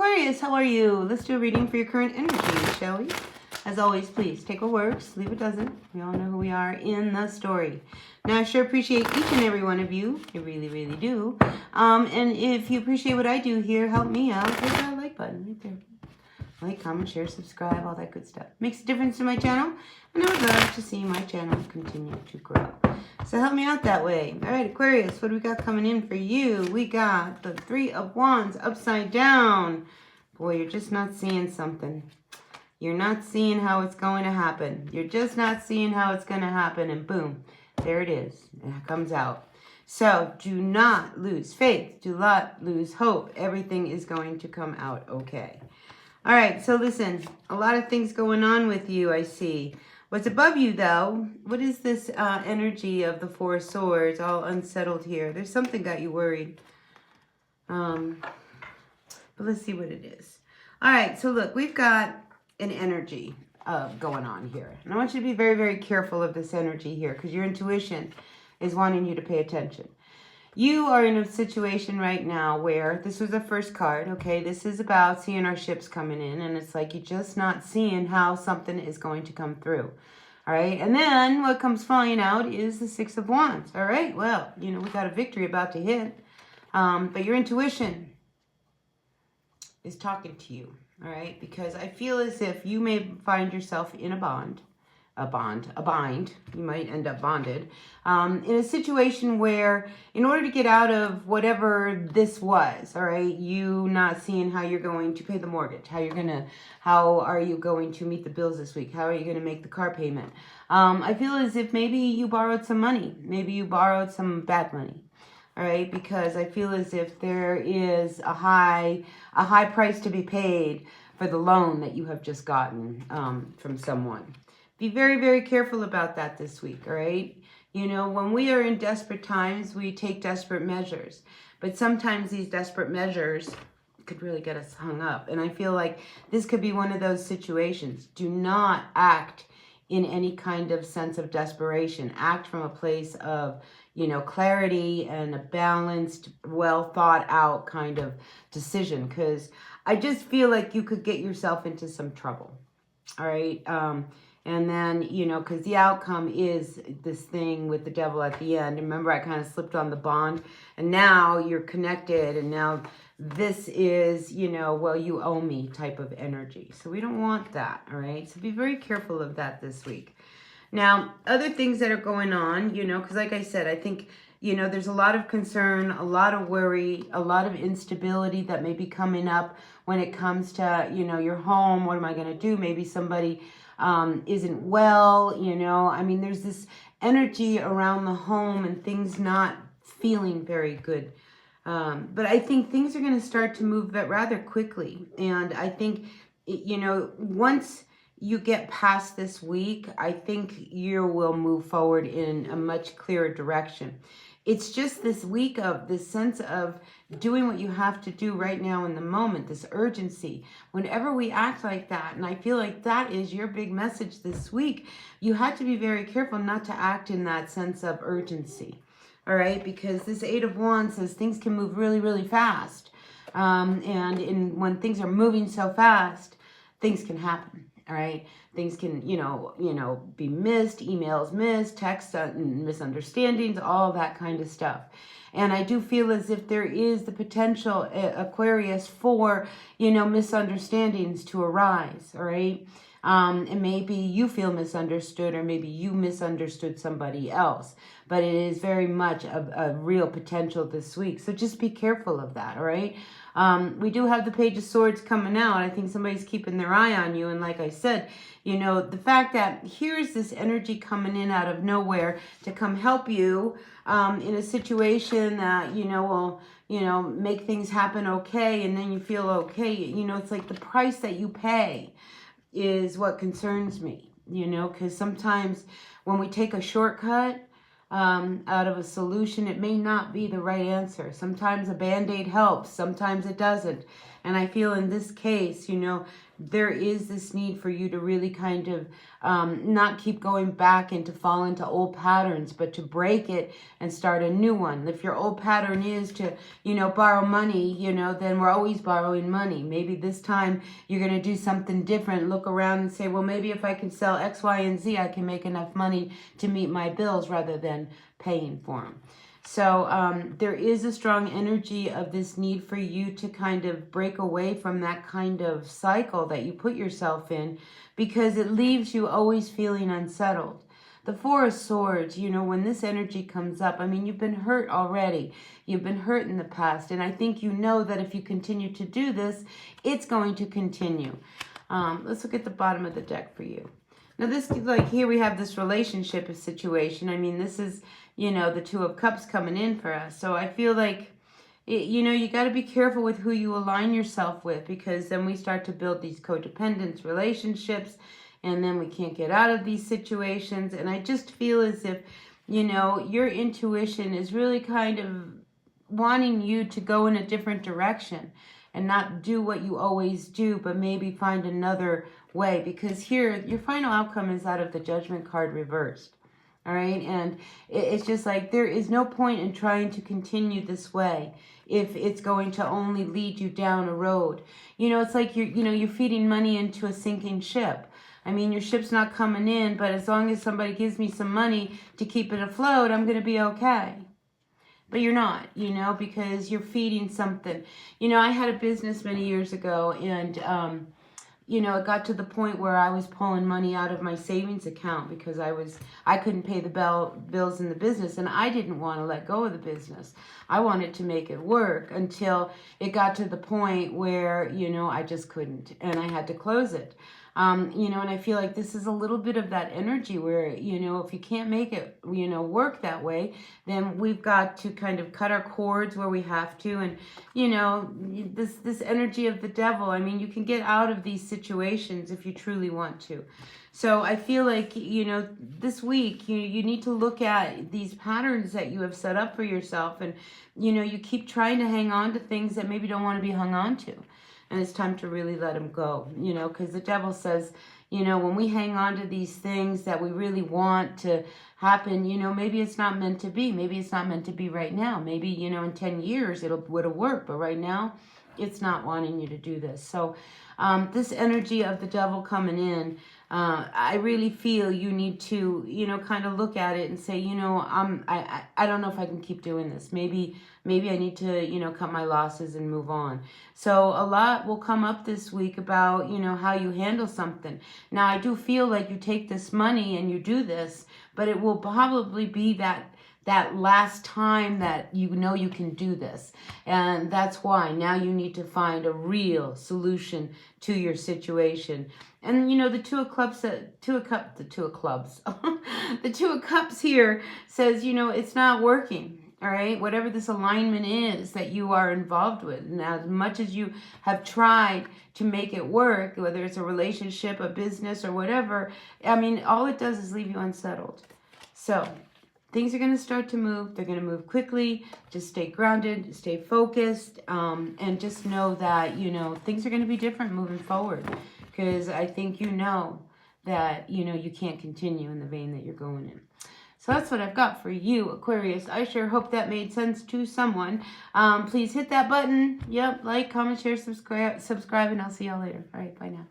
Aquarius, how are you? Let's do a reading for your current energy, shall we? As always, please take what works, leave what doesn't. We all know who we are in the story. Now, I sure appreciate each and every one of you. I really, really do. And if you appreciate what I do here, help me out. Hit that like button right there. Like, comment, share, subscribe, all that good stuff. Makes a difference to my channel, and I would love to see my channel continue to grow. So help me out that way. All right, Aquarius, what do we got coming in for you? We got the Three of Wands upside down. Boy, you're just not seeing something. You're not seeing how it's going to happen. You're just not seeing how it's going to happen, and boom, there it is. It comes out. So do not lose faith. Do not lose hope. Everything is going to come out okay. All right, so listen, a lot of things going on with you, I see. What's above you, though? What is this energy of the Four of Swords, all unsettled here? There's something got you worried. But let's see what it is. All right, so look, we've got an energy going on here. And I want you to be very, very careful of this energy here because your intuition is wanting you to pay attention. You are in a situation right now where this was the first card, okay? This is about seeing our ships coming in, and it's like you're just not seeing how something is going to come through, all right? And then what comes flying out is the Six of Wands, all right? Well, you know, we got a victory about to hit, but your intuition is talking to you, all right? Because I feel as if you may find yourself in a bind. You might end up bonded in a situation where in order to get out of whatever this was, all right, you not seeing how you're going to pay the mortgage, how are you going to meet the bills this week? How are you going to make the car payment? I feel as if maybe you borrowed some money. Maybe you borrowed some bad money. All right, because I feel as if there is a high price to be paid for the loan that you have just gotten from someone. Be very, very careful about that this week, all right? You know, when we are in desperate times, we take desperate measures. But sometimes these desperate measures could really get us hung up. And I feel like this could be one of those situations. Do not act in any kind of sense of desperation. Act from a place of, you know, clarity and a balanced, well thought out kind of decision. Because I just feel like you could get yourself into some trouble, all right? And then, you know, because the outcome is this thing with the devil at the end. Remember, I kind of slipped on the bond. And now you're connected. And now this is, you know, well, you owe me type of energy. So we don't want that, all right? So be very careful of that this week. Now, other things that are going on, you know, because like I said, I think, you know, there's a lot of concern, a lot of worry, a lot of instability that may be coming up when it comes to, you know, your home. What am I going to do? Maybe somebody isn't well, you know. I mean, there's this energy around the home and things not feeling very good. But I think things are going to start to move rather quickly. And I think, you know, once you get past this week, I think you will move forward in a much clearer direction. It's just this week of this sense of doing what you have to do right now in the moment, this urgency. Whenever we act like that, and I feel like that is your big message this week, you have to be very careful not to act in that sense of urgency, all right? Because this Eight of Wands says things can move really, really fast. And when things are moving so fast, things can happen. All right, things can, you know, be missed, emails missed, texts misunderstandings, all that kind of stuff. And I do feel as if there is the potential, Aquarius, for, you know, misunderstandings to arise, all right? And maybe you feel misunderstood, or maybe you misunderstood somebody else. But it is very much a real potential this week. So just be careful of that, all right? We do have the Page of Swords coming out. I think somebody's keeping their eye on you. And like I said, you know, the fact that here's this energy coming in out of nowhere to come help you in a situation that, you know, will, you know, make things happen okay. And then you feel okay. You know, it's like the price that you pay is what concerns me, you know, because sometimes when we take a shortcut out of a solution, it may not be the right answer. Sometimes a Band-Aid helps, sometimes it doesn't. And I feel in this case, you know, there is this need for you to really kind of not keep going back and to fall into old patterns, but to break it and start a new one. If your old pattern is to, borrow money, then we're always borrowing money. Maybe this time you're going to do something different. Look around and say, well, maybe if I can sell X, Y, and Z, I can make enough money to meet my bills rather than paying for them. So there is a strong energy of this need for you to kind of break away from that kind of cycle that you put yourself in, because it leaves you always feeling unsettled. The Four of Swords, when this energy comes up, I mean, you've been hurt already. You've been hurt in the past. And I think you know that if you continue to do this, it's going to continue. Let's look at the bottom of the deck for you. Now this, like here we have this relationship situation. I mean, this is, the Two of Cups coming in for us. So I feel like, you got to be careful with who you align yourself with, because then we start to build these codependent relationships and then we can't get out of these situations. And I just feel as if, your intuition is really kind of wanting you to go in a different direction and not do what you always do, but maybe find another way, because here your final outcome is out of the Judgment card reversed. All right, and it's just like there is no point in trying to continue this way if it's going to only lead you down a road. It's like you're feeding money into a sinking ship. I mean, your ship's not coming in, but as long as somebody gives me some money to keep it afloat, I'm going to be okay. But you're not, because you're feeding something. I had a business many years ago, and it got to the point where I was pulling money out of my savings account because I couldn't pay the bills in the business, and I didn't want to let go of the business. I wanted to make it work until it got to the point where, I just couldn't, and I had to close it. And I feel like this is a little bit of that energy where, if you can't make it, work that way, then we've got to kind of cut our cords where we have to. And, this energy of the devil, I mean, you can get out of these situations if you truly want to. So I feel like, this week, you need to look at these patterns that you have set up for yourself. And, you keep trying to hang on to things that maybe don't want to be hung on to. And it's time to really let them go, because the devil says, when we hang on to these things that we really want to happen, maybe it's not meant to be. Maybe it's not meant to be right now. Maybe, in 10 years would have worked. But right now, it's not wanting you to do this. So this energy of the devil coming in, I really feel you need to, kind of look at it and say, I don't know if I can keep doing this. Maybe I need to, cut my losses and move on. So a lot will come up this week about, how you handle something. Now, I do feel like you take this money and you do this, but it will probably be that last time that you can do this. And that's why now you need to find a real solution to your situation. And the Two of Cups here says, it's not working. All right, whatever this alignment is that you are involved with. And as much as you have tried to make it work, whether it's a relationship, a business, or whatever, I mean, all it does is leave you unsettled. So things are going to start to move. They're going to move quickly. Just stay grounded, stay focused, and just know that, things are going to be different moving forward. Because I think that, you can't continue in the vein that you're going in. So that's what I've got for you, Aquarius. I sure hope that made sense to someone. Please hit that button. Yep, like, comment, share, subscribe, and I'll see y'all later. All right, bye now.